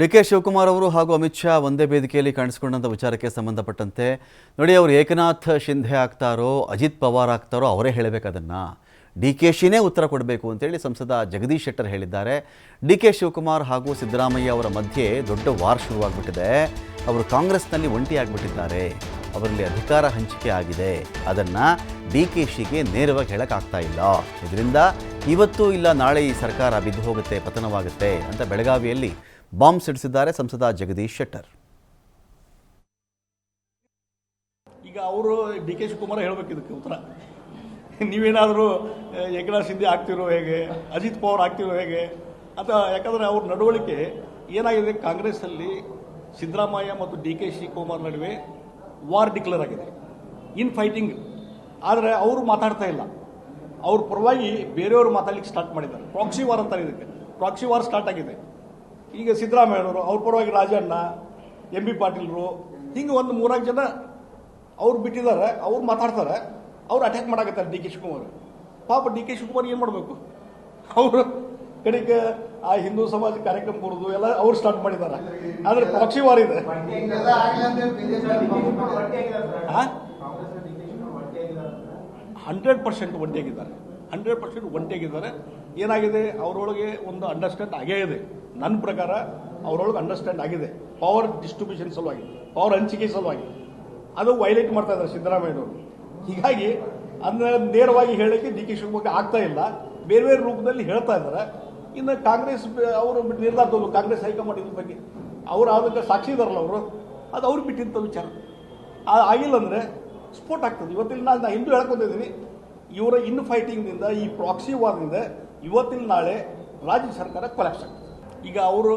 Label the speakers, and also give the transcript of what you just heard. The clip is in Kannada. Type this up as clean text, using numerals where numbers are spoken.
Speaker 1: ಡಿ.ಕೆ. ಶಿವಕುಮಾರ್ ಅವರು ಹಾಗೂ ಅಮಿತ್ ಶಾ ಒಂದೇ ವೇದಿಕೆಯಲ್ಲಿ ಕಾಣಿಸಿಕೊಂಡಂಥ ವಿಚಾರಕ್ಕೆ ಸಂಬಂಧಪಟ್ಟಂತೆ ನೋಡಿ, ಅವರು ಏಕನಾಥ್ ಶಿಂಧೆ ಆಗ್ತಾರೋ ಅಜಿತ್ ಪವಾರ್ ಆಗ್ತಾರೋ ಅವರೇ ಹೇಳಬೇಕು. ಅದನ್ನು ಡಿ.ಕೆ.ಶಿನೇ ಉತ್ತರ ಕೊಡಬೇಕು ಅಂತೇಳಿ ಸಂಸದ ಜಗದೀಶ್ ಶೆಟ್ಟರ್ ಹೇಳಿದ್ದಾರೆ. ಡಿ.ಕೆ. ಶಿವಕುಮಾರ್ ಹಾಗೂ ಸಿದ್ದರಾಮಯ್ಯ ಅವರ ಮಧ್ಯೆ ದೊಡ್ಡ ವಾರ್ ಶುರುವಾಗ್ಬಿಟ್ಟಿದೆ. ಅವರು ಕಾಂಗ್ರೆಸ್ನಲ್ಲಿ ಒಂಟಿಯಾಗ್ಬಿಟ್ಟಿದ್ದಾರೆ. ಅವರಲ್ಲಿ ಅಧಿಕಾರ ಹಂಚಿಕೆ ಆಗಿದೆ. ಅದನ್ನು ಡಿ.ಕೆ.ಶಿಗೆ ನೇರವಾಗಿ ಹೇಳೋಕ್ಕಾಗ್ತಾ ಇಲ್ಲ. ಇದರಿಂದ ಇವತ್ತು ಇಲ್ಲ ನಾಳೆ ಈ ಸರ್ಕಾರ ಬಿದ್ದು ಹೋಗುತ್ತೆ, ಪತನವಾಗುತ್ತೆ ಅಂತ ಬೆಳಗಾವಿಯಲ್ಲಿ ಬಾಂಬ್ ಸಿಡಿಸಿದ್ದಾರೆ ಸಂಸದ ಜಗದೀಶ್ ಶೆಟ್ಟರ್.
Speaker 2: ಈಗ ಅವರು ಡಿ.ಕೆ. ಶಿವಕುಮಾರ್ ಹೇಳಬೇಕು ಇದಕ್ಕೆ ಉತ್ತರ. ನೀವೇನಾದರೂ ಏಕನಾಥ್ ಶಿಂಧೆ ಆಗ್ತಿರೋ ಹೇಗೆ, ಅಜಿತ್ ಪವಾರ್ ಆಗ್ತಿರೋ ಹೇಗೆ ಅಂತ. ಯಾಕಂದರೆ ಅವ್ರ ನಡವಳಿಕೆ ಏನಾಗಿದೆ, ಕಾಂಗ್ರೆಸ್ಸಲ್ಲಿ ಸಿದ್ದರಾಮಯ್ಯ ಮತ್ತು ಡಿ.ಕೆ. ಶಿವಕುಮಾರ್ ನಡುವೆ ವಾರ್ ಡಿಕ್ಲೇರ್ ಆಗಿದೆ, ಇನ್ ಫೈಟಿಂಗ್. ಆದರೆ ಅವರು ಮಾತಾಡ್ತಾ ಇಲ್ಲ. ಅವ್ರ ಪರವಾಗಿ ಬೇರೆಯವರು ಮಾತಾಡ್ಲಿಕ್ಕೆ ಸ್ಟಾರ್ಟ್ ಮಾಡಿದ್ದಾರೆ. ಪ್ರಾಕ್ಸಿ ವಾರ್ ಅಂತಾರೆ ಇದಕ್ಕೆ. ಪ್ರಾಕ್ಸಿ ವಾರ್ ಸ್ಟಾರ್ಟ್ ಆಗಿದೆ. ಈಗ ಸಿದ್ದರಾಮಯ್ಯವರು ಅವ್ರ ಪರವಾಗಿ ರಾಜಣ್ಣ, ಎಂ ಬಿ ಪಾಟೀಲ್ರು, ಹಿಂಗೆ ಒಂದು 3-4 ಜನ ಅವ್ರು ಬಿಟ್ಟಿದ್ದಾರೆ. ಅವ್ರು ಮಾತಾಡ್ತಾರೆ, ಅವ್ರು ಅಟ್ಯಾಕ್ ಮಾಡಾಕತ್ತಾರೆ ಡಿ.ಕೆ. ಶಿವಕುಮಾರ್. ಪಾಪ ಡಿ.ಕೆ. ಶಿವಕುಮಾರ್ ಏನು ಮಾಡಬೇಕು? ಅವರು ಕಡೆಗೆ ಆ ಹಿಂದೂ ಸಮಾಜ ಕಾರ್ಯಕ್ರಮ ಬರೋದು ಎಲ್ಲ ಅವ್ರು ಸ್ಟಾರ್ಟ್ ಮಾಡಿದ್ದಾರೆ. ಆದರೆ ಪ್ರಾಕ್ಸಿ ವಾರ್ ಇದೆ. 100% ಒಂಟಿಯಾಗಿದ್ದಾರೆ. 100% ಒಂಟಿಯಾಗಿದ್ದಾರೆ. ಏನಾಗಿದೆ, ಅವರೊಳಗೆ ಒಂದು ಅಂಡರ್ಸ್ಟ್ಯಾಂಡ್ ಆಗೇ ಇದೆ. ನನ್ನ ಪ್ರಕಾರ ಅವರೊಳಗೆ ಅಂಡರ್ಸ್ಟ್ಯಾಂಡ್ ಆಗಿದೆ. ಪವರ್ ಡಿಸ್ಟ್ರಿಬ್ಯೂಷನ್ ಸಲುವಾಗಿ, ಪವರ್ ಹಂಚಿಕೆ ಸಲುವಾಗಿ ಅದು ವೈಲೇಟ್ ಮಾಡ್ತಾ ಇದ್ದಾರೆ ಸಿದ್ದರಾಮಯ್ಯನವರು. ಹೀಗಾಗಿ ಅದನ್ನ ನೇರವಾಗಿ ಹೇಳಕ್ಕೆ ಡಿ.ಕೆ. ಶಿವಕುಮಾರ್ ಆಗ್ತಾ ಇಲ್ಲ. ಬೇರೆ ಬೇರೆ ರೂಪದಲ್ಲಿ ಹೇಳ್ತಾ ಇದ್ದಾರೆ. ಇನ್ನು ಕಾಂಗ್ರೆಸ್ ಅವರು ನಿರ್ಧಾರ ತಗೊಂಡು, ಕಾಂಗ್ರೆಸ್ ಹೈಕಮಾಂಡ್ ಇದ್ರ ಬಗ್ಗೆ ಅವರು ಅದಕ್ಕೆ ಸಾಕ್ಷಿ ಇದಾರಲ್ಲ ಅವರು, ಅದು ಅವ್ರು ಬಿಟ್ಟಿಂಥ ವಿಚಾರ. ಆಗಿಲ್ಲ ಅಂದರೆ ಸ್ಫೋಟ ಆಗ್ತದೆ. ಇವತ್ತಿನ ನಾನು ಹಿಂದೂ ಹೇಳ್ಕೊತಿದ್ದೀನಿ, ಇವರ ಇನ್ ಫೈಟಿಂಗ್ನಿಂದ, ಈ ಪ್ರಾಕ್ಸಿ ವಾರ್ನಿಂದ ಇವತ್ತಿನ ನಾಳೆ ರಾಜ್ಯ ಸರ್ಕಾರ ಕೊಲ್ಯಾಪ್ಸ್ ಆಗ್ತದೆ. ಈಗ ಅವರು